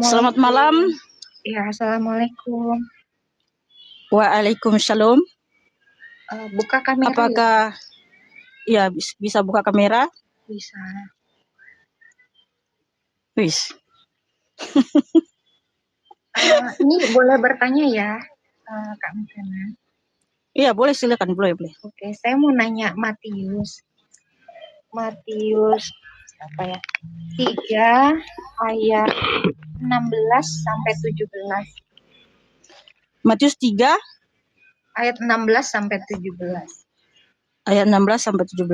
Selamat malam. Ya, assalamualaikum. Waalaikumsalam. Buka kamera. Apakah ya bisa buka kamera? Bisa. Wis. Ini boleh bertanya ya, Kak Mutana? Iya, boleh, silakan, boleh. Oke, saya mau nanya Matius apa ya? 3 ayat 16 sampai 17. Matius 3 ayat 16 sampai 17. ayat 16 sampai 17.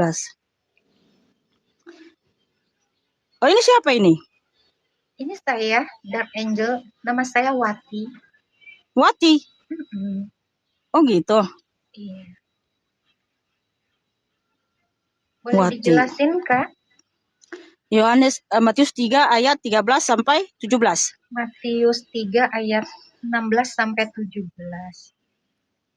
Oh, ini siapa ini? Ini saya, Dark Angel. Nama saya Wati. Wati. Oh, gitu. Iya. Boleh Wati. dijelasin, Kak? Matius 3 ayat 13 sampai 17. Matius 3 ayat 16 sampai 17.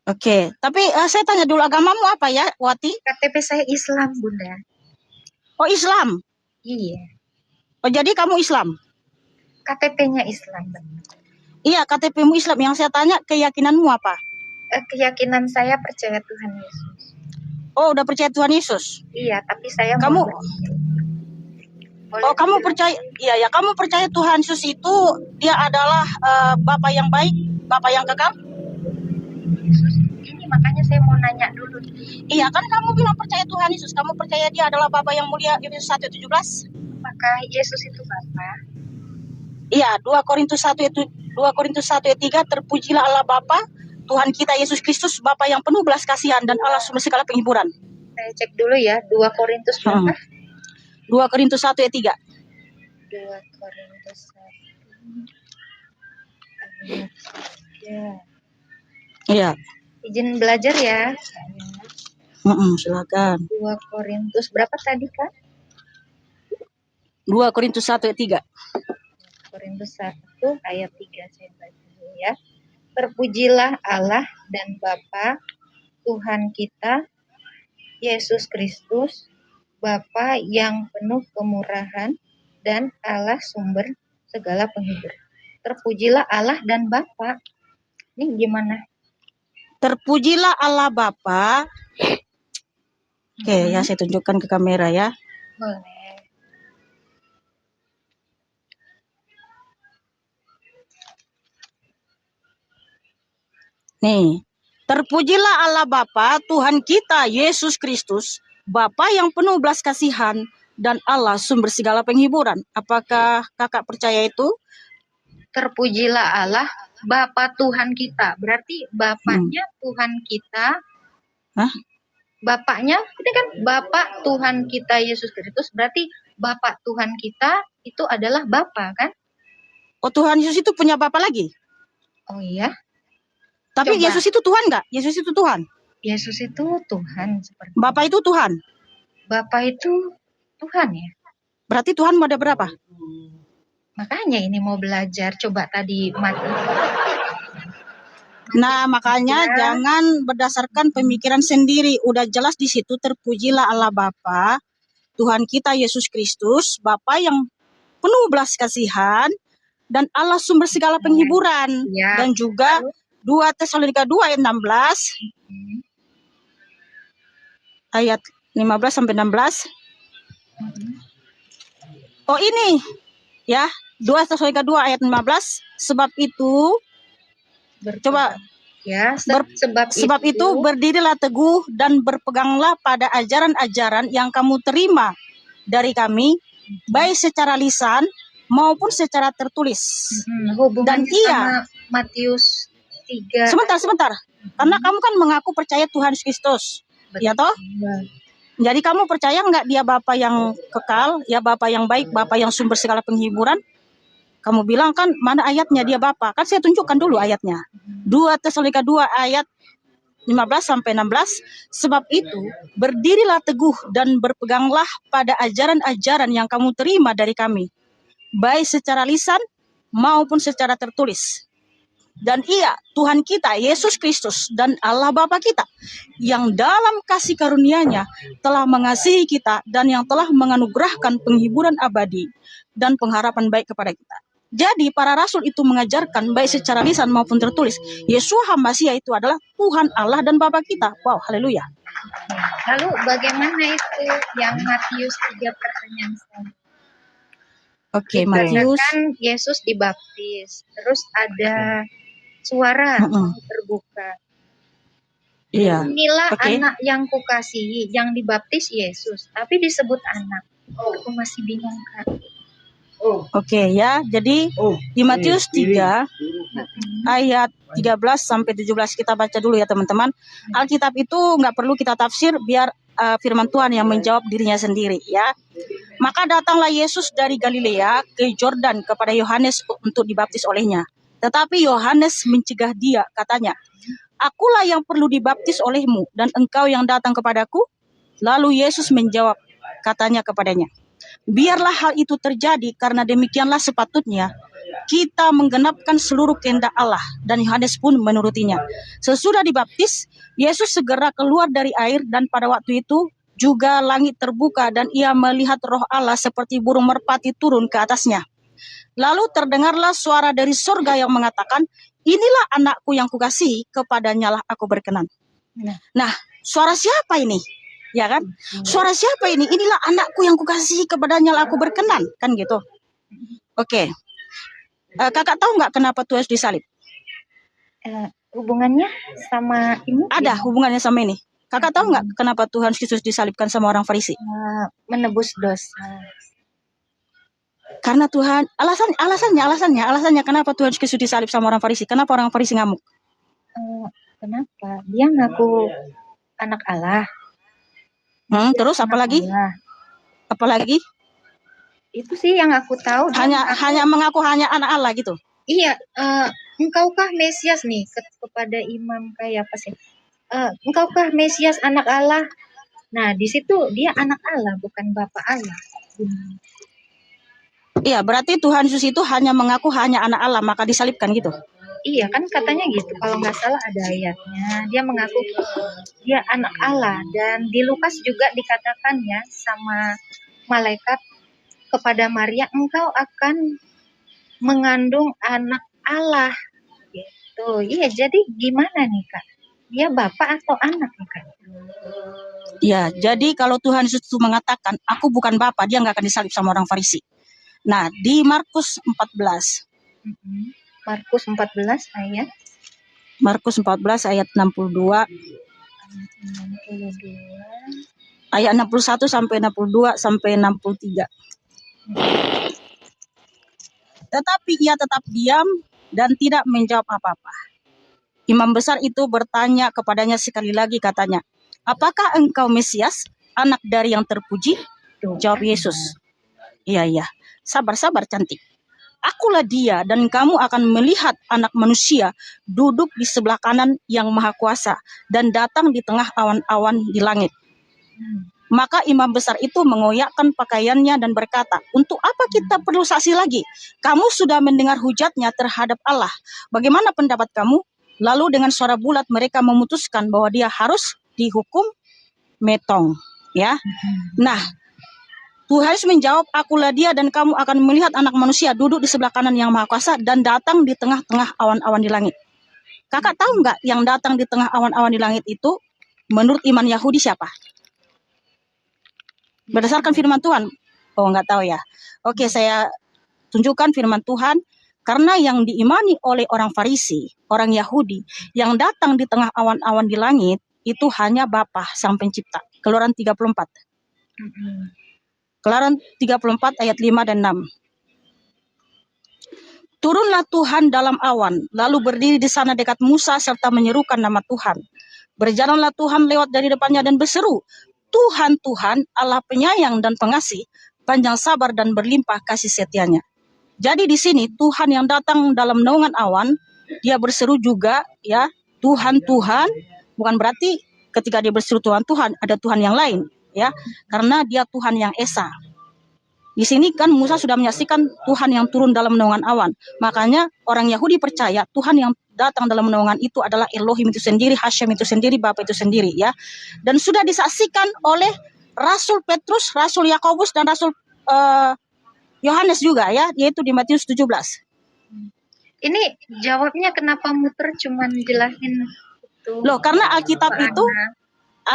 Oke, tapi saya tanya dulu, agamamu apa ya, Wati? KTP saya Islam, Bunda. Oh, Islam. Iya. Oh, jadi kamu Islam? KTP-nya Islam, benar. Iya, KTP-mu Islam. Yang saya tanya, keyakinanmu apa? Keyakinan saya percaya Tuhan Yesus. Oh, udah percaya Tuhan Yesus? Iya, tapi saya kamu kamu percaya? Iya, kamu percaya Tuhan Yesus itu dia adalah Bapa yang baik, Bapa yang kekal? Yesus, ini makanya saya mau nanya dulu. Iya, kan kamu bilang percaya Tuhan Yesus, kamu percaya dia adalah Bapa yang mulia, Efesus 1:17? Apakah Yesus itu Bapa? Iya, 2 Korintus 1 ayat 3, terpujilah Allah Bapa, Tuhan kita Yesus Kristus, Bapa yang penuh belas kasihan dan Allah sumber segala penghiburan. Saya cek dulu ya, 2 Korintus berapa? 2 Korintus 1 ayat 3. 2 Korintus 1 ayat 3. Iya. Izin belajar ya. Silakan. 2 Korintus berapa tadi, Kak? 2 Korintus 1 ayat 3. Korintus 1 ayat 3 saya baca dulu ya. Terpujilah Allah dan Bapa Tuhan kita Yesus Kristus, Bapa yang penuh kemurahan dan Allah sumber segala penghibur. Terpujilah Allah dan Bapa. Ini gimana? Terpujilah Allah Bapa. Oke, ya saya tunjukkan ke kamera ya. Boleh. Nih, terpujilah Allah Bapa Tuhan kita Yesus Kristus, Bapa yang penuh belas kasihan dan Allah sumber segala penghiburan. Apakah kakak percaya itu? Terpujilah Allah Bapa Tuhan kita. Berarti Bapaknya Tuhan kita. Hah? Bapaknya ini kan Bapak Tuhan kita Yesus Kristus. Berarti Bapak Tuhan kita itu adalah Bapa kan? Oh, Tuhan Yesus itu punya Bapa lagi? Oh iya. Tapi Coba. Yesus itu Tuhan nggak? Yesus itu Tuhan. Yesus itu Tuhan seperti. Bapak itu Tuhan. Bapak itu Tuhan ya. Berarti Tuhan ada berapa? Makanya ini mau belajar. Coba tadi Nah, makanya jangan berdasarkan pemikiran sendiri. Udah jelas di situ, terpujilah Allah Bapa, Tuhan kita Yesus Kristus, Bapa yang penuh belas kasihan dan Allah sumber segala penghiburan. Ya. Dan juga 2 Tesalonika 2 ayat 16 ayat 15 sampai 16. Oh, ini ya, 2 Tesalonika 2 ayat 15. Sebab itu coba ya, sebab itu berdirilah teguh dan berpeganglah pada ajaran-ajaran yang kamu terima dari kami, baik secara lisan maupun secara tertulis. Dan sama Matius 3. Sebentar. Karena kamu kan mengaku percaya Tuhan Kristus. Ya toh? Jadi kamu percaya nggak dia Bapa yang kekal, ya Bapa yang baik, Bapa yang sumber segala penghiburan? Kamu bilang kan mana ayatnya dia Bapa? Kan saya tunjukkan dulu ayatnya. 2 Tesalonika 2 ayat 15 sampai 16. Sebab itu berdirilah teguh dan berpeganglah pada ajaran-ajaran yang kamu terima dari kami, baik secara lisan maupun secara tertulis. Dan Ia, Tuhan kita Yesus Kristus dan Allah Bapa kita, yang dalam kasih karunia-Nya telah mengasihi kita dan yang telah menganugerahkan penghiburan abadi dan pengharapan baik kepada kita. Jadi para rasul itu mengajarkan baik secara lisan maupun tertulis, Yeshua HaMasiah itu adalah Tuhan Allah dan Bapa kita. Wow, haleluya. Lalu bagaimana itu yang Matius 3 pertanyaan saya? Oke, Matius. Dikatakan Yesus dibaptis, terus ada suara terbuka. Iya. Inilah Oke. anak yang kukasihi, yang dibaptis Yesus, tapi disebut anak. Aku masih bingung, Kak. Oke ya, jadi di Matius 3 ayat 13 sampai 17 kita baca dulu ya teman-teman. Alkitab itu nggak perlu kita tafsir, biar firman Tuhan yang menjawab dirinya sendiri ya. Maka datanglah Yesus dari Galilea ke Yordan kepada Yohanes untuk dibaptis olehnya. Tetapi Yohanes mencegah dia, katanya, "Akulah yang perlu dibaptis olehmu, dan engkau yang datang kepadaku?" Lalu Yesus menjawab, katanya kepadanya, "Biarlah hal itu terjadi, karena demikianlah sepatutnya kita menggenapkan seluruh kehendak Allah." Dan Yohanes pun menurutinya. Sesudah dibaptis, Yesus segera keluar dari air, dan pada waktu itu juga langit terbuka dan ia melihat Roh Allah seperti burung merpati turun ke atasnya. Lalu terdengarlah suara dari surga yang mengatakan, "Inilah anakku yang kukasihi, kepadanya lah aku berkenan." Nah, suara siapa ini? Ya kan? Suara siapa ini? Inilah anakku yang kukasihi, kepadanya lah aku berkenan. Kan gitu. Oke. Kakak tahu nggak kenapa Tuhan Yesus disalib? Hubungannya sama ini? Ada hubungannya sama ini. Kakak tahu nggak kenapa Tuhan Yesus disalibkan sama orang Farisi? Menebus dosa. Karena Tuhan, alasannya kenapa Tuhan Yesus disalib sama orang Farisi? Kenapa orang Farisi ngamuk? Kenapa? Dia ngaku anak Allah. Terus apalagi? Apalagi? Itu sih yang aku tahu. Hanya mengaku hanya anak Allah gitu. Iya, engkaukah Mesias nih kepada imam kayak apa sih? Engkaukah Mesias anak Allah? Nah, di situ dia anak Allah, bukan Bapa Allah. Iya, berarti Tuhan Yesus itu hanya mengaku hanya anak Allah, maka disalibkan gitu. Iya, kan katanya gitu. Kalau nggak salah ada ayatnya. Dia mengaku dia anak Allah. Dan di Lukas juga dikatakan ya sama malaikat kepada Maria, engkau akan mengandung anak Allah. Gitu. Iya, jadi gimana nih, Kak? Dia bapak atau anak nih, Kak? Ya, jadi kalau Tuhan Yesus itu mengatakan, aku bukan bapak, dia nggak akan disalib sama orang Farisi. Nah, di Markus 14. Markus 14 ayat? Markus 14 ayat 62. 62. Ayat 61 sampai 62 sampai 63. Tetapi ia tetap diam dan tidak menjawab apa-apa. Imam besar itu bertanya kepadanya sekali lagi, katanya, "Apakah engkau Mesias, anak dari yang terpuji?" Jawab Yesus, "Iya, sabar cantik. Akulah dia, dan kamu akan melihat Anak Manusia duduk di sebelah kanan Yang Maha Kuasa dan datang di tengah awan-awan di langit." Maka imam besar itu mengoyakkan pakaiannya dan berkata, "Untuk apa kita perlu saksi lagi? Kamu sudah mendengar hujatnya terhadap Allah. Bagaimana pendapat kamu?" Lalu dengan suara bulat mereka memutuskan bahwa dia harus dihukum metong. Ya, nah, Tuhan Yesus menjawab, "Akulah dia, dan kamu akan melihat Anak Manusia duduk di sebelah kanan Yang Maha Kuasa dan datang di tengah-tengah awan-awan di langit." Kakak tahu nggak yang datang di tengah awan-awan di langit itu menurut iman Yahudi siapa? Berdasarkan firman Tuhan. Oh, nggak tahu ya. Oke, saya tunjukkan firman Tuhan. Karena yang diimani oleh orang Farisi, orang Yahudi, yang datang di tengah awan-awan di langit, itu hanya Bapa Sang Pencipta. Keluaran 34. Keluaran 34 ayat 5 dan 6. Turunlah Tuhan dalam awan, lalu berdiri di sana dekat Musa serta menyerukan nama Tuhan. Berjalanlah Tuhan lewat dari depannya dan berseru, "Tuhan, Tuhan, Allah penyayang dan pengasih, panjang sabar dan berlimpah kasih setianya." Jadi di sini Tuhan yang datang dalam naungan awan, dia berseru juga, ya, "Tuhan, Tuhan." Bukan berarti ketika dia berseru Tuhan, Tuhan, ada Tuhan yang lain, ya, karena dia Tuhan yang esa. Di sini kan Musa sudah menyaksikan Tuhan yang turun dalam naungan awan. Makanya orang Yahudi percaya Tuhan yang datang dalam naungan itu adalah Elohim itu sendiri, Hashem itu sendiri, Bapa itu sendiri, ya. Dan sudah disaksikan oleh Rasul Petrus, Rasul Yakobus, dan Rasul Yohanes juga ya, yaitu di Matius 17. Ini jawabnya kenapa muter cuman jelasin itu Loh, karena Alkitab ke itu anak.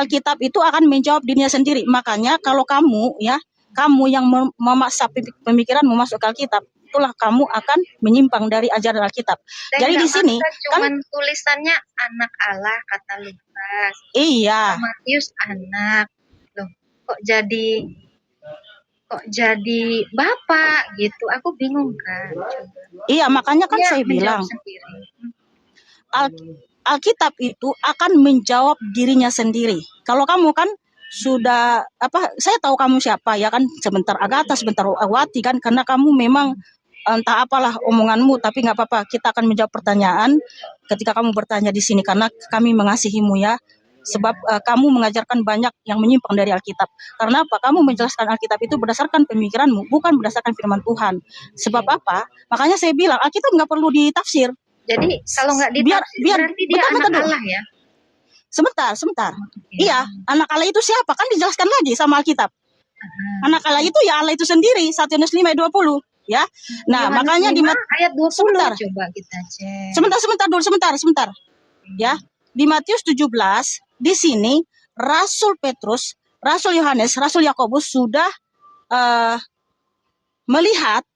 Alkitab itu akan menjawab dirinya sendiri. Makanya kalau kamu ya, kamu yang memaksa pemikiranmu masuk ke Alkitab, itulah kamu akan menyimpang dari ajaran Alkitab. Saya Jadi nggak di sini maksa, kan cuman tulisannya anak Allah kata Lukas. iya, Matius anak. Loh, kok jadi bapak gitu? Aku bingung kan. Coba. iya makanya kan Dia saya menjawab bilang sendiri. Alkitab itu akan menjawab dirinya sendiri. Kalau kamu kan sudah saya tahu kamu siapa ya kan, sebentar Agatha, sebentar Awati kan, karena kamu memang entah apalah omonganmu, tapi nggak apa-apa, kita akan menjawab pertanyaan ketika kamu bertanya di sini karena kami mengasihimu ya. Sebab kamu mengajarkan banyak yang menyimpang dari Alkitab. Karena apa? Kamu menjelaskan Alkitab itu berdasarkan pemikiranmu, bukan berdasarkan firman Tuhan. Sebab apa? Makanya saya bilang Alkitab nggak perlu ditafsir. Jadi kalau nggak ditafsir berarti dia anak Allah ya? Sebentar. Iya, anak Allah itu siapa? Kan dijelaskan lagi sama Alkitab. Anak Allah itu ya Allah itu sendiri, 1 Yohanes 5 ayat 20 ya. Nah, Yohanes makanya 5 ayat 20 sebentar. Coba kita cek. Sebentar. Ya. Di Matius 17 di sini Rasul Petrus, Rasul Yohanes, Rasul Yakobus sudah melihat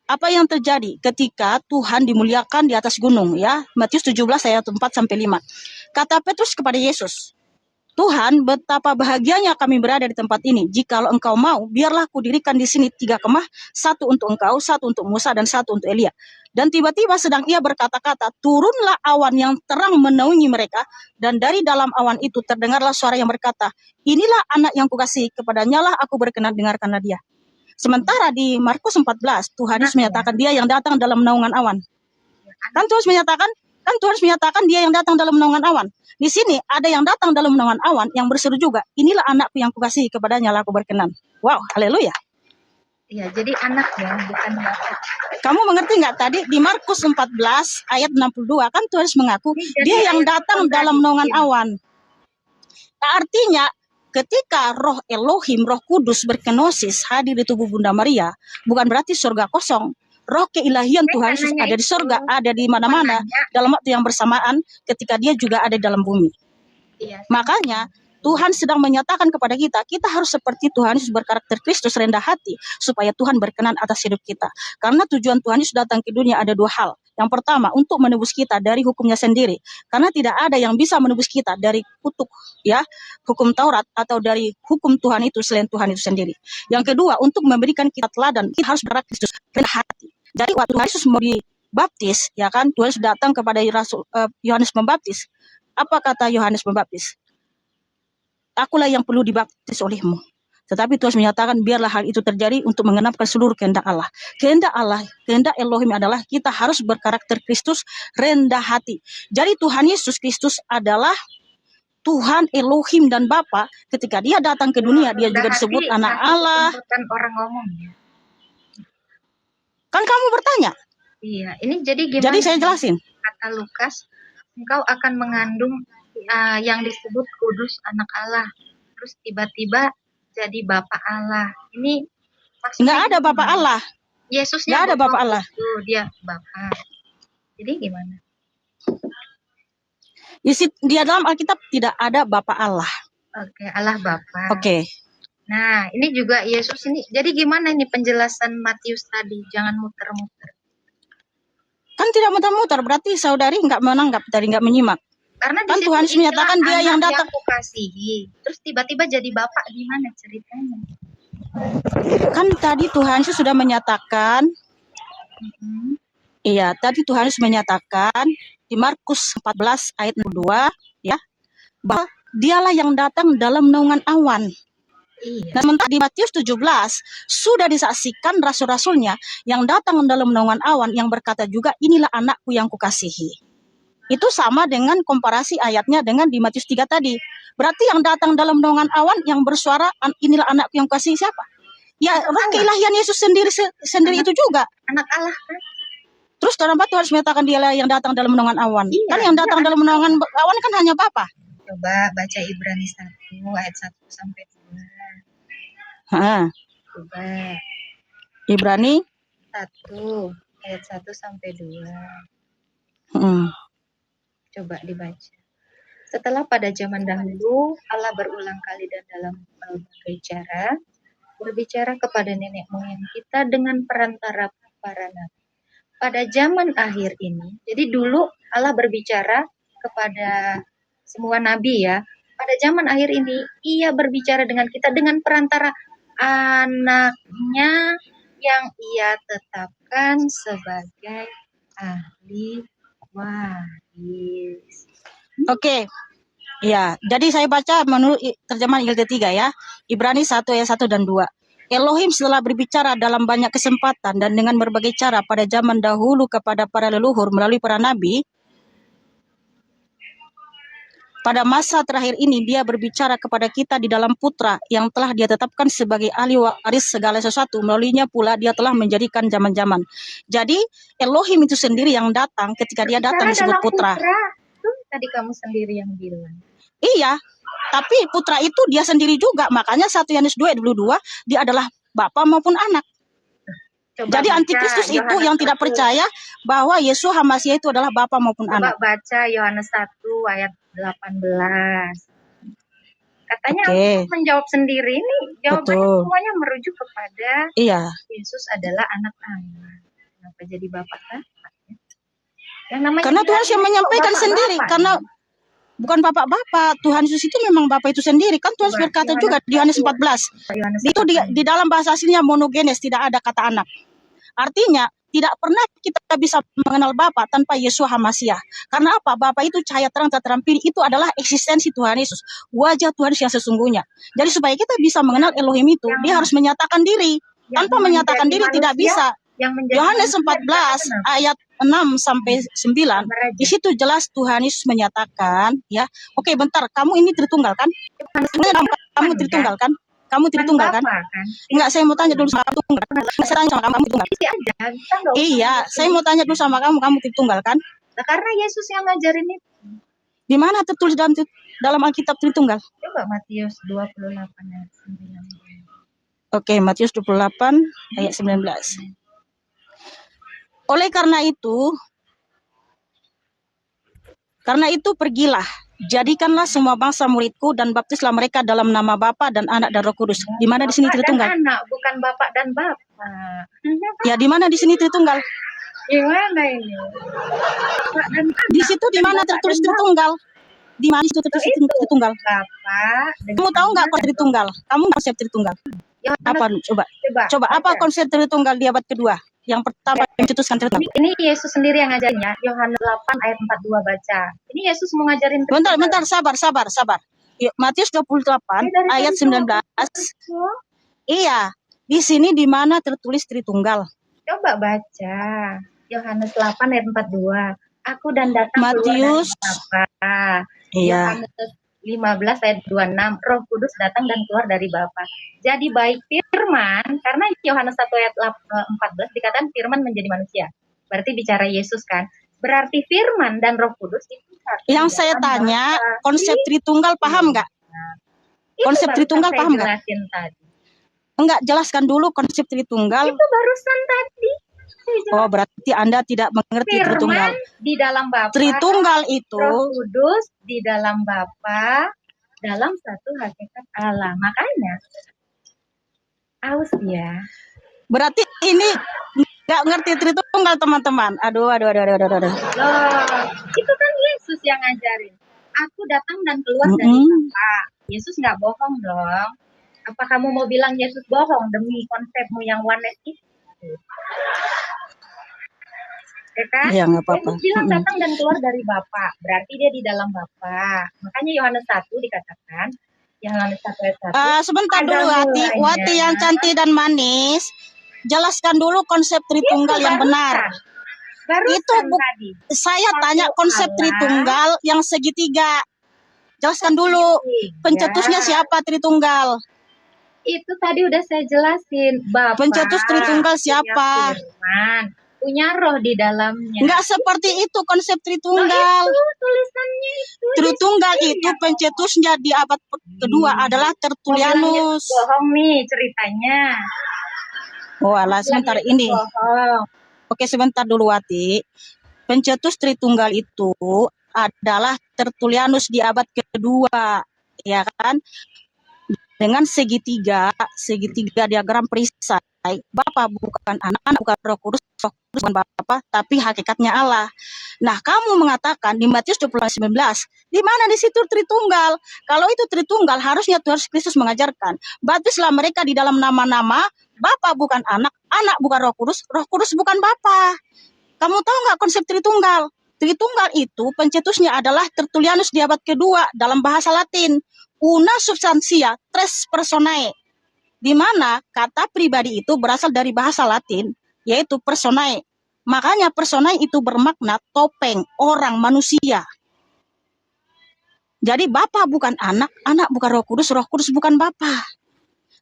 apa yang terjadi ketika Tuhan dimuliakan di atas gunung ya. Matius 17 ayat 4 sampai 5. Kata Petrus kepada Yesus, Tuhan, betapa bahagianya kami berada di tempat ini. Jikalau engkau mau, biarlah kudirikan di sini 3 kemah, 1 untuk engkau, 1 untuk Musa, dan 1 untuk Elia. Dan tiba-tiba sedang ia berkata-kata, turunlah awan yang terang menaungi mereka, dan dari dalam awan itu terdengarlah suara yang berkata, inilah anak yang kukasihi, kepadanya lah aku berkenan, dengarkanlah dia. Sementara di Markus 14, Tuhan Yesus menyatakan dia yang datang dalam naungan awan. Kan Tuhan menyatakan dia yang datang dalam naungan awan. Di sini ada yang datang dalam naungan awan yang berseru juga, inilah anakku yang kukasihi, kepadanya lah aku berkenan. Wow, haleluya. Iya, jadi anak ya, bukan bapak. Kamu mengerti nggak tadi di Markus 14 ayat 62 kan Tuhan mengaku dia yang datang dalam naungan awan. Nah, artinya ketika roh Elohim, roh kudus berkenosis hadir di tubuh Bunda Maria, bukan berarti surga kosong. Roh keilahian Tuhan Yesus ada di surga, ada di mana-mana, dalam waktu yang bersamaan ketika dia juga ada di dalam bumi. Makanya Tuhan sedang menyatakan kepada kita, kita harus seperti Tuhan Yesus berkarakter Kristus, rendah hati, supaya Tuhan berkenan atas hidup kita. Karena tujuan Tuhan Yesus datang ke dunia ada 2 hal. Yang pertama, untuk menebus kita dari hukumnya sendiri. Karena tidak ada yang bisa menebus kita dari kutuk ya, hukum Taurat atau dari hukum Tuhan itu selain Tuhan itu sendiri. Yang kedua, untuk memberikan kita teladan, kita harus berkarakter Kristus, rendah hati. Jadi waktu Tuhan Yesus mau dibaptis, ya kan, Tuhan Yesus datang kepada Rasul Yohanes Pembaptis. Apa kata Yohanes Pembaptis? Akulah yang perlu dibaptis olehmu. Tetapi Tuhan menyatakan biarlah hal itu terjadi untuk mengenapkan seluruh kehendak Allah. Kehendak Elohim adalah kita harus berkarakter Kristus, rendah hati. Jadi Tuhan Yesus Kristus adalah Tuhan Elohim dan Bapa. Ketika dia datang ke dunia, dia juga disebut anak Allah. Orang ngomong ya. Kan kamu bertanya. Iya, ini jadi gimana? Jadi saya jelasin. Kata Lukas, engkau akan mengandung yang disebut kudus anak Allah. Terus tiba-tiba jadi Bapak Allah. Ini nggak ada Bapak Allah. Yesusnya nggak ada Bapak Allah. Dia Bapak. Jadi gimana? Di dalam Alkitab tidak ada Bapak Allah. Oke, Allah Bapa. Oke. Nah, ini juga Yesus ini. Jadi gimana ini penjelasan Matius tadi? Jangan muter-muter. Kan tidak muter-muter, berarti saudari nggak menanggap, tadi nggak menyimak. Karena kan Tuhan menyatakan dia yang datang. Aku kasihi. Terus tiba-tiba jadi Bapak, gimana ceritanya? Kan tadi Tuhan Yesus sudah menyatakan. Iya, tadi Tuhan Yesus menyatakan di Markus 14 ayat 2 ya, bahwa dialah yang datang dalam naungan awan. Iya. Nah, sementara di Matius 17 sudah disaksikan rasul-rasulnya yang datang dalam naungan awan yang berkata juga, inilah anakku yang kukasihi. Itu sama dengan komparasi ayatnya dengan di Matius 3 tadi. Berarti yang datang dalam naungan awan yang bersuara, inilah anakku yang kukasihi siapa? Ya, roh keilahian Yesus sendiri itu juga. Anak Allah kan? Terus kenapa Tuhan harus menyatakan dialah yang datang dalam naungan awan? Iya, kan yang datang dalam naungan awan kan hanya Bapa. Coba baca Ibrani 1 ayat 1 sampai 2. Coba. Ibrani 1 ayat 1 sampai 2. mm, Coba dibaca. Setelah pada zaman dahulu Allah berulang kali dan dalam berbagai cara berbicara kepada nenek moyang kita dengan perantara para nabi. Pada zaman akhir ini, jadi dulu Allah berbicara kepada semua nabi ya. Pada zaman akhir ini, ia berbicara dengan kita dengan perantara anaknya yang ia tetapkan sebagai ahli waris. Oke. Ya, jadi saya baca menurut terjemahan ILT 3 ya. Ibrani 1 ayat 1 dan 2. Elohim setelah berbicara dalam banyak kesempatan dan dengan berbagai cara pada zaman dahulu kepada para leluhur melalui para nabi, pada masa terakhir ini dia berbicara kepada kita di dalam Putra yang telah dia tetapkan sebagai ahli waris segala sesuatu. Melaluinya pula dia telah menjadikan zaman-zaman. Jadi Elohim itu sendiri yang datang ketika dia datang disebut Berbicara dalam Putra. Itu tadi kamu sendiri yang bilang. Iya, tapi Putra itu dia sendiri juga. Makanya 1 Yohanes 2 ayat 22 dia adalah Bapa maupun anak. Coba Jadi baca antikristus itu Yohanes yang tidak 1. percaya bahwa Yesus Hamasiah itu adalah Bapa maupun Coba anak. baca Yohanes 1 ayat 18. Katanya Oke. untuk menjawab sendiri ini jawabannya Betul. semuanya merujuk kepada Iya. Yesus adalah anak Allah. Kenapa jadi Bapak kan? Yang namanya Karena Tuhan yang menyampaikan Bapak, sendiri. Bapak, Karena bukan Bapak-Bapak, Tuhan Yesus itu memang Bapak itu sendiri. Kan Tuhan Coba, berkata Yohanes juga di Yohanes 14. Yohanes Itu 14. di dalam bahasa aslinya monogenes, tidak ada kata anak. Artinya tidak pernah kita bisa mengenal Bapa tanpa Yesus Hamasiah. Karena apa? Bapa itu cahaya terang tak terampil. Itu adalah eksistensi Tuhan Yesus. Wajah Tuhan Yesus yang sesungguhnya. Jadi supaya kita bisa mengenal Elohim itu, dia harus menyatakan diri. Tanpa menyatakan diri tidak bisa. Yohanes 14 ayat 6 sampai 9, di situ jelas Tuhan Yesus menyatakan, ya. Oke, bentar, kamu ini Tritunggal kan? Kamu Tritunggal kan? Kamu Tritunggal kan? Enggak, saya mau tanya dulu sama kamu Tritunggal. Saya tanya sama kamu Tritunggal. Iya, saya mau tanya dulu sama kamu Tritunggal kan? Nah, karena Yesus yang ngajarin itu. Di mana tertulis dalam Alkitab Tritunggal? Coba Matius 28 ayat 19. Oke, Matius 28 ayat 19. Oleh karena itu pergilah, jadikanlah semua bangsa muridku dan baptislah mereka dalam nama Bapa dan Anak dan Roh Kudus. Di mana di sini Tritunggal? Anak, bukan Bapak dan Bapak. Ya, di mana di sini Tritunggal? Gimana ini? Di situ di mana tertulis Tritunggal? Di mana itu tertulis Tritunggal? Bapak. Kamu tahu nggak konsep Tritunggal? Kamu konsep Tritunggal? Apa? Coba apa konsep Tritunggal di abad kedua? Yang pertama mencetuskan Tritunggal. Ini Yesus sendiri yang ngajarnya. Yohanes 8 ayat 42 baca. Ini Yesus mau ngajarin Tritunggal. Bentar, sabar. Matius 28 ayat 19. Iya, di sini di mana tertulis Tritunggal? Coba baca. Yohanes 8 ayat 42. Aku dan datang Matius keluar dari Bapa. Iya. Yohanes 15 ayat 26. Roh Kudus datang dan keluar dari Bapa. Jadi baik firman, karena Yohanes 1 ayat 14 dikatakan firman menjadi manusia. Berarti bicara Yesus kan. Berarti firman dan Roh Kudus itu yang saya tanya, konsep Tritunggal paham nggak? Konsep Tritunggal paham nggak? Enggak, jelaskan dulu konsep Tritunggal. Itu barusan tadi. Oh, berarti Anda tidak mengerti firman Tritunggal. Di dalam Bapa. Tritunggal itu Roh Kudus di dalam Bapa, dalam satu hakikat Allah. Makanya aus ya. Berarti ini nggak ngerti Tritunggal, teman-teman. Aduh. Loh, itu kan Yesus yang ngajarin. Aku datang dan keluar dari Bapa. Yesus nggak bohong dong. Apa kamu mau bilang Yesus bohong demi konsepmu yang oneness itu? Ya kan? Ya, nggak apa-apa. Yesus bilang datang dan keluar dari Bapa. Berarti dia di dalam Bapa. Makanya Yohanes 1 dikatakan, Yohanes 1 ayat 1. Sebentar dulu, Wati yang cantik dan manis. Jelaskan dulu konsep Tritunggal yang benar. Itu tadi. Saya tanya konsep Tritunggal yang segitiga. Jelaskan dulu. Pencetusnya siapa Tritunggal? Itu tadi udah saya jelasin. Bapa. Pencetus Tritunggal siapa? Punya roh di dalamnya. Enggak seperti itu konsep Tritunggal. Itu tulisannya itu. Tritunggal itu pencetusnya di abad kedua adalah Tertullianus. Bohong nih ceritanya. Oh alah, sebentar ini. Oke, sebentar dulu Wati. Pencetus Tritunggal itu adalah Tertullianus di abad kedua, ya kan? Dengan segitiga diagram perisai. Bapa bukan anak, anak bukan Roh Kudus bukan Bapa, tapi hakikatnya Allah. Nah, kamu mengatakan di Matius 20:19, di mana di situ Tritunggal? Kalau itu Tritunggal, harusnya Tuhan Kristus mengajarkan, baptislah mereka di dalam nama-nama, Bapa bukan anak, anak bukan Roh Kudus bukan Bapa. Kamu tahu nggak konsep Tritunggal? Tritunggal itu pencetusnya adalah Tertullianus di abad kedua dalam bahasa Latin. Una substantia tres personae, di mana kata pribadi itu berasal dari bahasa Latin, yaitu personae. Makanya personae itu bermakna topeng, orang, manusia. Jadi Bapa bukan anak, anak bukan Roh Kudus bukan Bapa.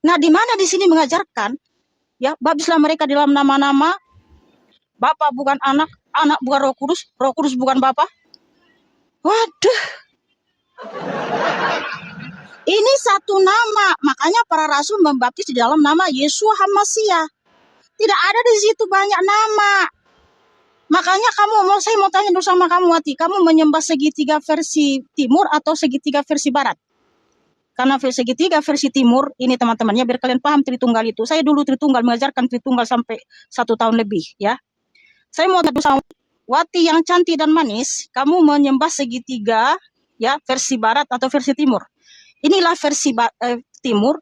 Nah, di mana di sini mengajarkan, ya, baptislah mereka dalam nama-nama, Bapa bukan anak, anak bukan Roh Kudus bukan Bapa. Waduh, ini satu nama, makanya para rasul membaptis di dalam nama Yeshua HaMasiah. Tidak ada di situ banyak nama. Makanya saya mau tanya dulu sama kamu, Wati, kamu menyembah segitiga versi timur atau segitiga versi barat? Karena segitiga versi timur, ini teman-temannya biar kalian paham Tritunggal itu. Saya dulu Tritunggal, mengajarkan Tritunggal sampai 1 tahun lebih, ya. Saya mau tanya sama Wati yang cantik dan manis, kamu menyembah segitiga, ya, versi barat atau versi timur? Inilah versi timur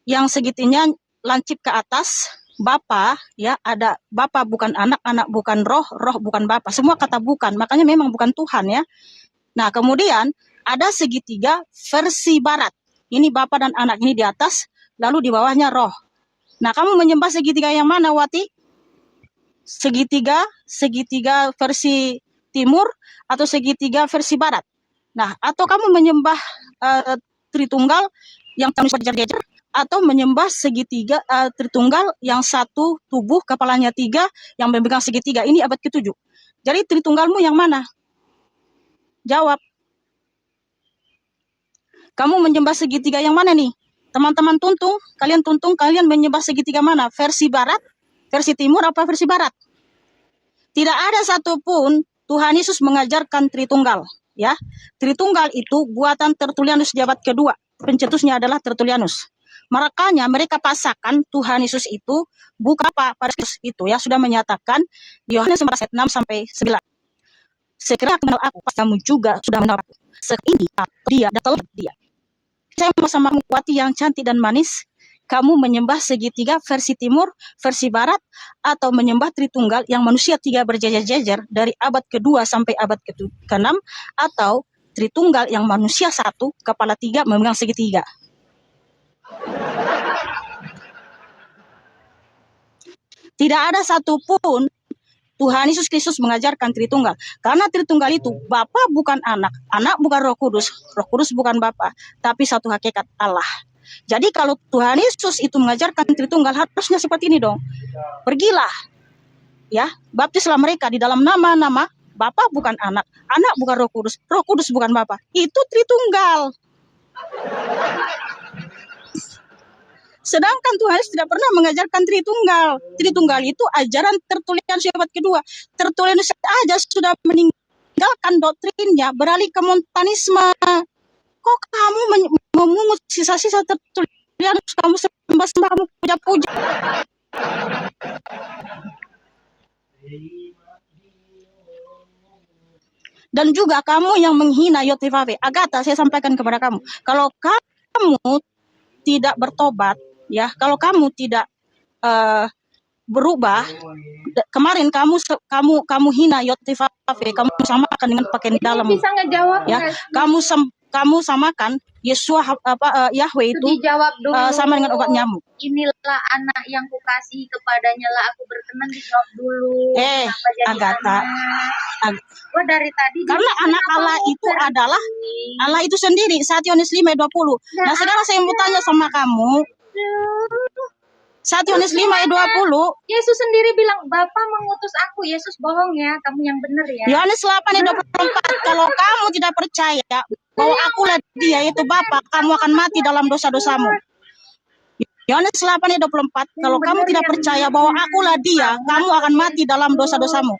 yang segitinya lancip ke atas, Bapa, ya, ada Bapa bukan anak, anak bukan roh, roh bukan Bapa. Semua kata bukan, makanya memang bukan Tuhan, ya. Nah, kemudian ada segitiga versi barat. Ini Bapa dan anak ini di atas, lalu di bawahnya roh. Nah, kamu menyembah segitiga yang mana, Wati? Segitiga versi timur atau segitiga versi barat? Nah, atau kamu menyembah Tritunggal yang berjejer, atau menyembah segitiga Tritunggal yang satu tubuh, kepalanya 3, yang memegang segitiga. Ini abad ke-7. Jadi Tritunggalmu yang mana? Jawab. Kamu menyembah segitiga yang mana nih? Teman-teman kalian menyembah segitiga mana? Versi barat, versi timur, apa versi barat? Tidak ada satupun Tuhan Yesus mengajarkan Tritunggal, ya. Tritunggal itu buatan Tertullianus di abad kedua. Pencetusnya adalah Tertullianus. Makanya mereka pasangkan Tuhan Yesus itu bukan apa pada itu, ya, sudah menyatakan di Yohanes 11 ayat 6 sampai 9. Sekiranya kenal aku, kamu juga sudah mengenal aku. Ini dia, datang dia. Saya sama Wati yang cantik dan manis, kamu menyembah segitiga versi timur, versi barat, atau menyembah Tritunggal yang manusia 3 berjejer-jejer dari abad kedua sampai abad ke-6, atau Tritunggal yang manusia 1, kepala 3, memegang segitiga. Tidak ada satupun Tuhan Yesus Kristus mengajarkan Tritunggal. Karena Tritunggal itu Bapa bukan anak, anak bukan Roh Kudus bukan Bapa, tapi satu hakikat Allah. Jadi kalau Tuhan Yesus itu mengajarkan Tritunggal, harusnya seperti ini dong. Pergilah, ya, baptislah mereka di dalam nama-nama, Bapa bukan anak, anak bukan Roh Kudus bukan Bapa. Itu Tritunggal. Sedangkan Tuhan Yesus tidak pernah mengajarkan Tritunggal. Tritunggal itu ajaran Tertullianus abad kedua. Tertullianus aja sudah meninggalkan doktrinnya, beralih ke Montanisme. Kok kamu memungut sisa-sisa Tertullianus, kamu sembah-sembah, kamu puja-puja. Dan juga kamu yang menghina Yotifave. Agatha, saya sampaikan kepada kamu, kalau kamu tidak bertobat, ya, kalau kamu tidak berubah, kemarin kamu hina Yotifave, kamu samakan dengan pakaian dalam, bisa ngejawab, ya, kamu samakan Yeshua Yahweh itu dijawab dulu. Sama dengan obat nyamuk. Inilah anak yang kukasihi, kepadanya lah aku berkenan. Dijawab dulu. Agatha, Gua dari tadi karena anak Allah itu adalah Allah itu sendiri. 1 Yohanes 5:20. Nah, sekarang saya mau tanya sama kamu, 1 Yohanes 5:20. Yesus sendiri bilang, Bapa mengutus aku. Yesus bohong ya, kamu yang benar ya. Yohanes 8:24. Kalau kamu tidak percaya bahwa akulah dia, yaitu Bapa, kamu akan mati dalam dosa-dosamu. Yohanes 8 ayat 24, kalau kamu tidak percaya bahwa akulah dia, kamu akan mati dalam dosa-dosamu.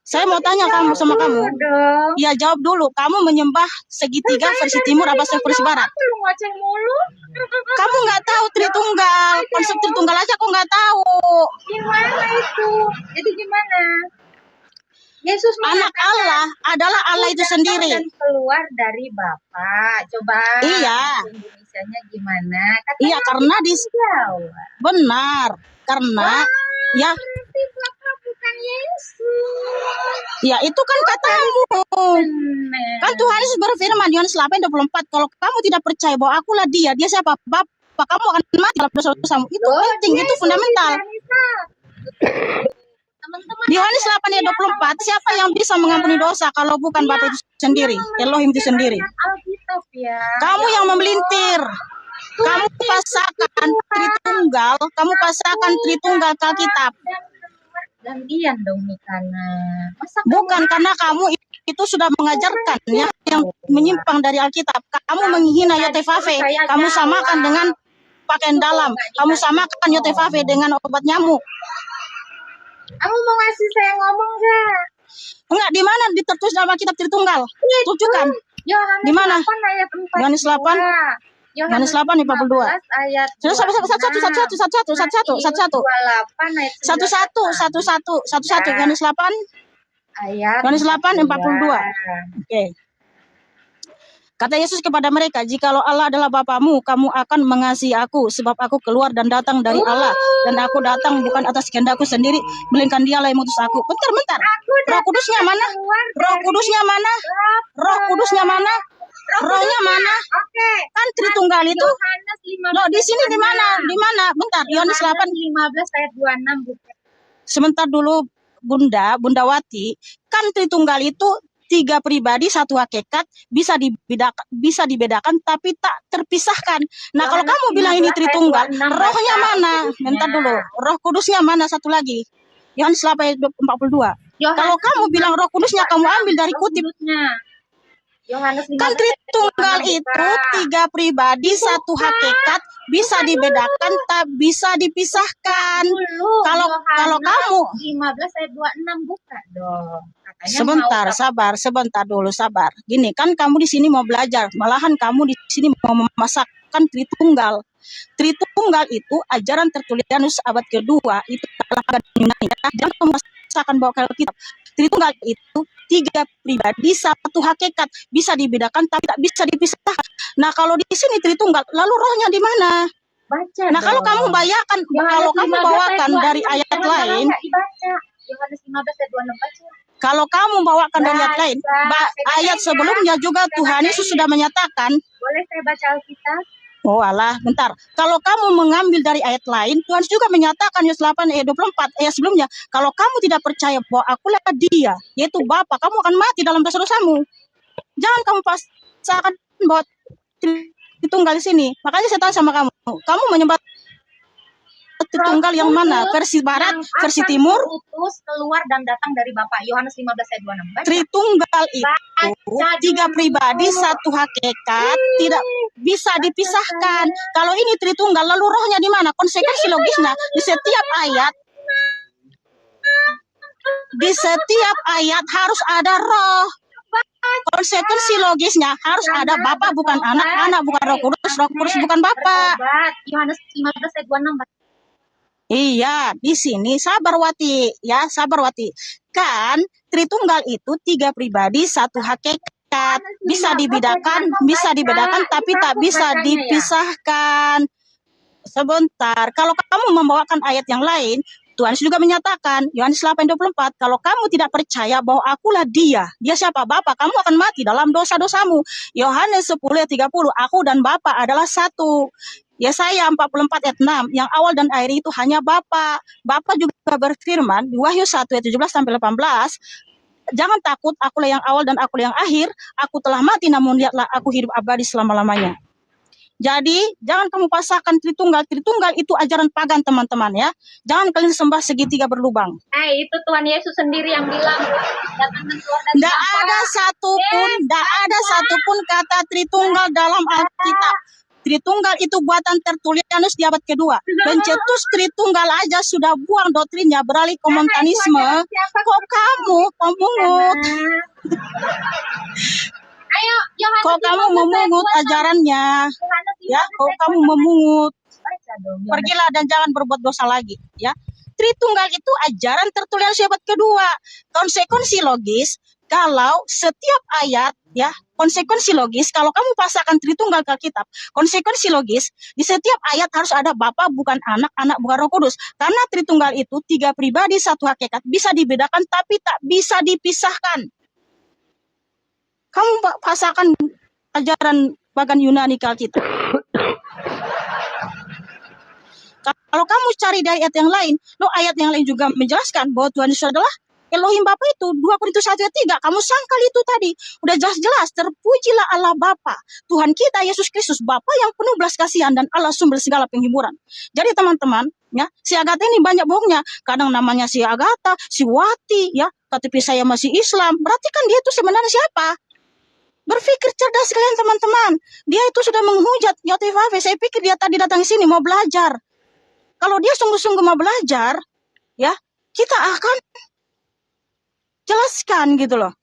Saya mau tanya kamu sama kamu. dong. Ya jawab dulu, kamu menyembah segitiga versi timur apa versi barat? Lu ngoceh mulu. Kamu nggak tahu Tritunggal, konsep Tritunggal aja kok nggak tahu. Gimana itu? Jadi gimana? Yesus Anak mengatakan, Allah adalah Allah itu sendiri. dan keluar dari Bapa. Coba Iya. Indonesianya gimana? Katanya Iya, karena di Jawa. benar, karena ya Berarti Bapa bukan Yesus. ya itu kan katamu. Benar. Kan Tuhan Yesus berfirman Yohanes 8:24, kalau kamu tidak percaya bahwa akulah dia siapa? Bapa, kamu akan mati dalam dosa-dosamu. Itu penting, itu fundamental. Teman-teman, Di Yohanes 8:24, siapa yang bisa mengampuni dosa kalau bukan Bapa itu sendiri, Elohim itu sendiri. Alkitab ya. Kamu yang memelintir. Kamu pasangkan Tritunggal, kamu pasangkan Tritunggal ke Alkitab. Gantian dong Mikana. Masa Bukan karena kamu itu sudah mengajarkan ya, yang menyimpang dari Alkitab. Kamu menghina Yotevave, kamu samakan dengan pakaian dalam, kamu samakan Yotevave dengan obat nyamuk. kamu mau ngasih saya ngomong nggak? Enggak, di mana ditertulis dalam Alkitab Tritunggal? Tunjukkan. Yohanes Di mana? 8 ayat 42. Yohanes 8 Yohanes 8:42. 15 ayat Sudah satu 28 ayat satu Yohanes 8 ayat Yohanes 8:42. Oke. Kata Yesus kepada mereka, jikalau Allah adalah Bapamu, kamu akan mengasihi aku, sebab aku keluar dan datang dari Allah, dan aku datang bukan atas kehendakku sendiri, melainkan Dialah yang mengutus aku. Bentar. Roh Kudusnya mana? Roh Kudusnya mana? Roh Kudusnya mana? Rohnya mana? Oke. Kan Tritunggal itu. Yohanes 15 Loh, di sini di mana? Di mana? Bentar, Yohanes 8. 15 ayat 26 bukan. Sebentar dulu, Bunda Wati, kan Tritunggal itu 3 pribadi, 1 hakikat, bisa dibedakan tapi tak terpisahkan. Nah, kalau kamu bilang ini Tritunggal, rohnya mana? Bentar dulu, Roh Kudusnya mana satu lagi? Yohanes 8:42. Kalau kamu bilang Roh Kudusnya, kamu ambil dari kutip. Yohanes 15 Kan Tritunggal itu 3 pribadi, 1 hakikat, bisa dibedakan tak bisa dipisahkan. Kalau kamu 15 ayat 26 buka dong. Katanya sebentar dulu, sabar. Gini, kan kamu di sini mau belajar, malahan kamu di sini mau memasakkan Tritunggal. Tritunggal itu ajaran Tertullianus abad kedua, itu adalah agama Yunani. Jangan kamu memasakkan bawa ke Alkitab. Tritunggal itu 3 pribadi, 1 hakikat, bisa dibedakan tapi tak bisa dipisahkan. Nah, kalau di sini Tritunggal, lalu rohnya di mana? Baca. Nah, kalau kamu bayangkan, kalau kamu bawakan dari ayat lain, Yohanes 15 ayat 26 baca. Kalau kamu bawakan dari ayat lain, ayat sebelumnya juga Tuhan Yesus sudah menyatakan. Boleh saya baca Alkitab? Oh alah, bentar. Kalau kamu mengambil dari ayat lain, Tuhan juga menyatakan Yohanes 8 ayat 24 ayat sebelumnya, kalau kamu tidak percaya bahwa akulah dia, yaitu Bapa, kamu akan mati dalam dosa-dosamu. Jangan kamu pasangkan bahwa Tritunggal di sini. Makanya saya tanya sama kamu, kamu menyembah Tritunggal yang mana? Versi barat, versi timur? Utus keluar dan datang dari Bapa. Yohanes 15 ayat 26. Tritunggal itu 3 pribadi, 1 hakikat, tidak bisa dipisahkan. Kalau ini Tritunggal, lalu rohnya di mana? Konsekuensi logisnya di setiap ayat harus ada roh. Konsekuensi logisnya harus ada Bapa bukan anak, anak bukan Roh Kudus bukan Bapa. Yohanes 15 ayat 26. Iya, di sini sabar Wati, ya sabar Wati. Kan Tritunggal itu 3 pribadi, 1 hakikat, bisa dibedakan tapi tak bisa dipisahkan. Sebentar, kalau kamu membawakan ayat yang lain, Tuhan juga menyatakan, Yohanes 8:24, kalau kamu tidak percaya bahwa akulah dia siapa? Bapa, kamu akan mati dalam dosa-dosamu. Yohanes 10:30, aku dan Bapa adalah satu. Yesaya 44 ayat 6, yang awal dan akhir itu hanya Bapa. Bapa juga berfirman di Wahyu 1 ayat 17-18, jangan takut, akulah yang awal dan akulah yang akhir. Aku telah mati, namun lihatlah aku hidup abadi selama-lamanya. Jadi, jangan kamu pasangkan Tritunggal. Tritunggal itu ajaran pagan, teman-teman ya. Jangan kalian sembah segitiga berlubang. Itu Tuhan Yesus sendiri yang bilang, Tidak ada satupun kata Tritunggal dalam Alkitab. Tritunggal itu buatan Tertullianus di abad kedua. Pencetus Tritunggal aja sudah buang doktrinnya, beralih ke montanisme. Kok kamu pemungut? Kok kamu memungut ajarannya? Ya, kok kamu memungut? Pergilah dan jangan berbuat dosa lagi. Ya, Tritunggal itu ajaran Tertullianus abad kedua. Konsekuensi logis kalau setiap ayat, ya, konsekuensi logis kalau kamu pasangkan Tritunggal ke Alkitab, konsekuensi logis di setiap ayat harus ada Bapa bukan anak, anak bukan Roh Kudus. Karena Tritunggal itu tiga pribadi satu hakikat, bisa dibedakan tapi tak bisa dipisahkan. Kamu pasangkan ajaran pagan Yunani ke Alkitab. Kalau kamu cari di ayat yang lain, ayat yang lain juga menjelaskan bahwa Tuhan Yesus adalah Elohim Bapa itu. 2 Korintus 1 ayat 3. Kamu sangkal itu tadi. Udah jelas-jelas. Terpujilah Allah Bapa, Tuhan kita Yesus Kristus, Bapa yang penuh belas kasihan dan Allah sumber segala penghiburan. Jadi teman-teman, ya, si Agatha ini banyak bohongnya. Kadang namanya si Agatha, si Wati, ya, tapi saya masih Islam. Berarti kan dia itu sebenarnya siapa? Berpikir cerdas kalian teman-teman. Dia itu sudah menghujat YTVV. Saya pikir dia tadi datang ke sini mau belajar. Kalau dia sungguh-sungguh mau belajar, ya, kita akan jelaskan gitu loh.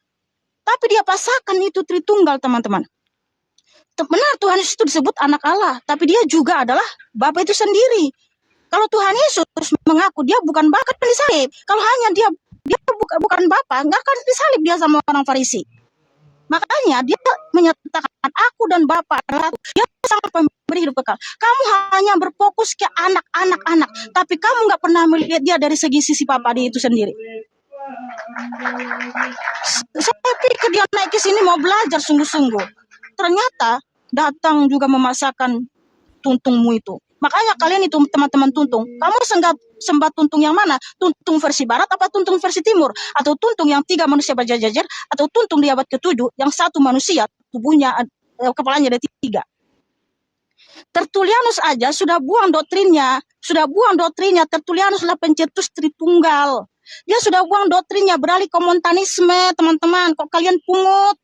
Tapi dia pasangkan itu Tritunggal, teman-teman. Benar Tuhan Yesus itu disebut anak Allah, tapi dia juga adalah Bapa itu sendiri. Kalau Tuhan Yesus mengaku dia bukan Bapa disalib, kalau hanya dia bukan Bapa, nggak akan disalib dia sama orang Farisi. Makanya dia menyatakan aku dan Bapa adalah satu. Dia sangat pemberi hidup kekal. Kamu hanya berfokus ke anak-anak, tapi kamu nggak pernah melihat dia dari segi sisi Bapa dia itu sendiri. Saya pikir dia naik ke sini mau belajar sungguh-sungguh. Ternyata datang juga memasakkan tuntungmu itu. Makanya kalian itu teman-teman tuntung, kamu sembah tuntung yang mana? Tuntung versi barat apa tuntung versi timur? Atau tuntung yang 3 manusia berjajar, atau tuntung di abad ke-7 yang 1 manusia, tubuhnya, kepalanya ada 3. Tertullianus aja sudah buang doktrinnya. Tertullianus adalah pencetus Tritunggal. Dia sudah buang doktrinnya, beralih ke montanisme, teman-teman. Kok kalian pungut?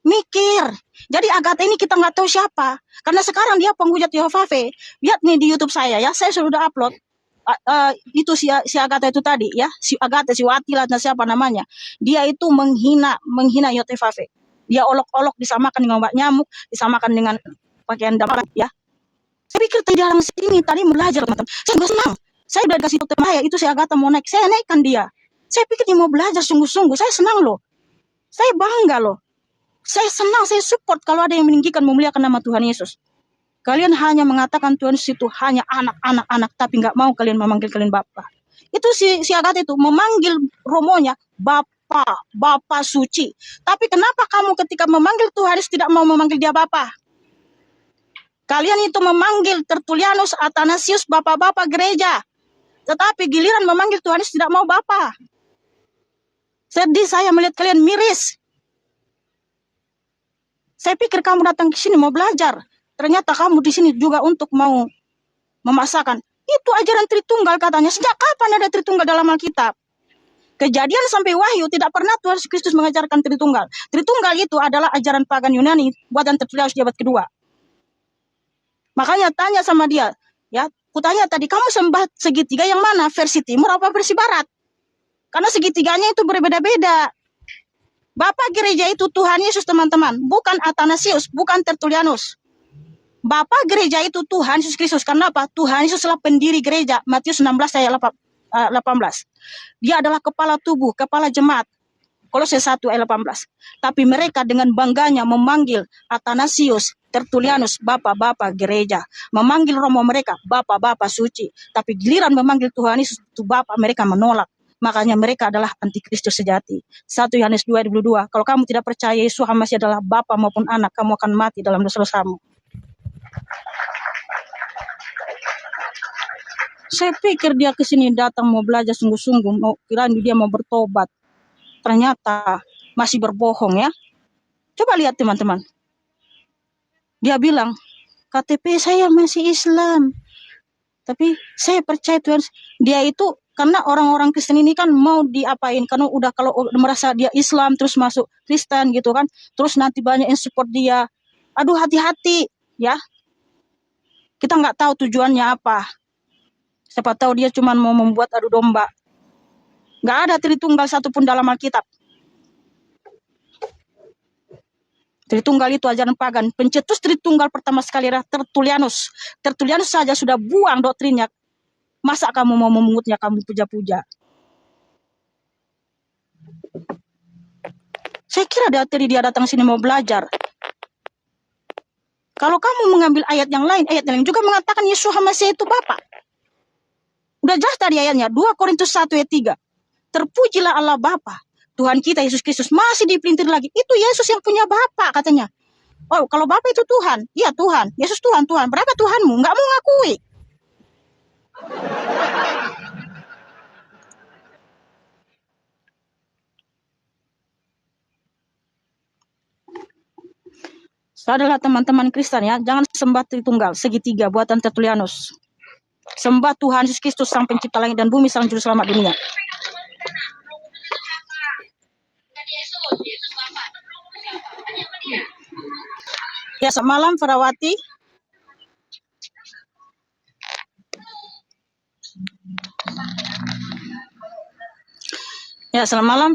Mikir. Jadi Agatha ini kita nggak tahu siapa. Karena sekarang dia penghujat YHWH. Lihat nih di YouTube saya ya, saya sudah upload. Itu si Agatha itu tadi ya, si Agatha, si Wati lah, siapa namanya. Dia itu menghina YHWH. Dia olok-olok disamakan dengan obat nyamuk, disamakan dengan pakaian damai ya. Saya pikir tadi dalam sini tadi belajar teman-teman. Saya nggak senang. Saya udah kasih teman saya itu si Agatha mau naik, saya naikkan dia. Saya pikir dia mau belajar sungguh-sungguh. Saya senang loh. Saya bangga loh. Saya senang, saya support kalau ada yang meninggikan memuliakan nama Tuhan Yesus. Kalian hanya mengatakan Tuhan Yesus itu hanya anak, tapi nggak mau kalian memanggil kalian Bapa. Itu si Agatha itu memanggil romonya Bapa suci. Tapi kenapa kamu ketika memanggil Tuhan Yesus tidak mau memanggil dia Bapa? Kalian itu memanggil Tertullianus, Athanasius, Bapak-bapak gereja. Tetapi giliran memanggil Tuhan Yesus tidak mau Bapa. Sedih saya melihat kalian miris. Saya pikir kamu datang ke sini mau belajar. Ternyata kamu di sini juga untuk mau memasakkan. Itu ajaran Tritunggal katanya. Sejak kapan ada Tritunggal dalam Alkitab? Kejadian sampai Wahyu tidak pernah Tuhan Yesus Kristus mengajarkan Tritunggal. Tritunggal itu adalah ajaran pagan Yunani buatan Tertullianus di abad kedua. Makanya tanya sama dia, ya, kutanya tadi kamu sembah segitiga yang mana? Versi timur apa versi barat? Karena segitiganya itu berbeda-beda. Bapak gereja itu Tuhan Yesus teman-teman, bukan Athanasius, bukan Tertullianus. Bapak gereja itu Tuhan Yesus Kristus. Karena apa? Tuhan Yesus adalah pendiri gereja. Matius 16 ayat 18. Dia adalah kepala tubuh, kepala jemaat. Kolose 1 ayat 18. Tapi mereka dengan bangganya memanggil Athanasius, Tertullianus, bapak-bapak gereja. Memanggil romo mereka, bapak-bapak suci. Tapi giliran memanggil Tuhan Yesus itu bapak, mereka menolak. Makanya mereka adalah antikristus sejati. 1 Yohanes 2 ayat 22. Kalau kamu tidak percaya Yesus masih adalah bapa maupun anak, kamu akan mati dalam dosa-dosamu. Saya pikir dia ke sini datang mau belajar sungguh-sungguh, mau kirain dia mau bertobat. Ternyata masih berbohong ya. Coba lihat teman-teman. Dia bilang, KTP saya masih Islam. Tapi saya percaya Tuhan. Dia itu karena orang-orang Kristen ini kan mau diapain, karena udah kalau merasa dia Islam terus masuk Kristen gitu kan, terus nanti banyak yang support dia. Aduh, hati-hati ya. Kita nggak tahu tujuannya apa. Siapa tahu dia cuma mau membuat adu domba. Nggak ada Tritunggal satupun dalam Alkitab. Tritunggal itu ajaran pagan. Pencetus Tritunggal pertama sekali adalah Tertullianus. Tertullianus saja sudah buang doktrinnya. Masa kamu mau memungutnya, kamu puja-puja? Saya kira dari dia datang sini mau belajar. Kalau kamu mengambil ayat yang lain juga mengatakan Yesus Hamasiah itu Bapa. Udah jelas tadi ayatnya, 2 Korintus 1 ayat 3. Terpujilah Allah Bapa, Tuhan kita Yesus Kristus. Masih dipelintir lagi, itu Yesus yang punya Bapa katanya. Oh, kalau Bapa itu Tuhan. Iya Tuhan, Yesus Tuhan. Berapa Tuhanmu? Nggak mau ngakui. Saudara teman-teman Kristen ya, jangan sembah Tritunggal, segitiga buatan Tertullianus. Sembah Tuhan Yesus Kristus, Sang Pencipta langit dan bumi, Sang Juru Selamat dunia. Ya, selamat malam Farawati. Ya, selamat malam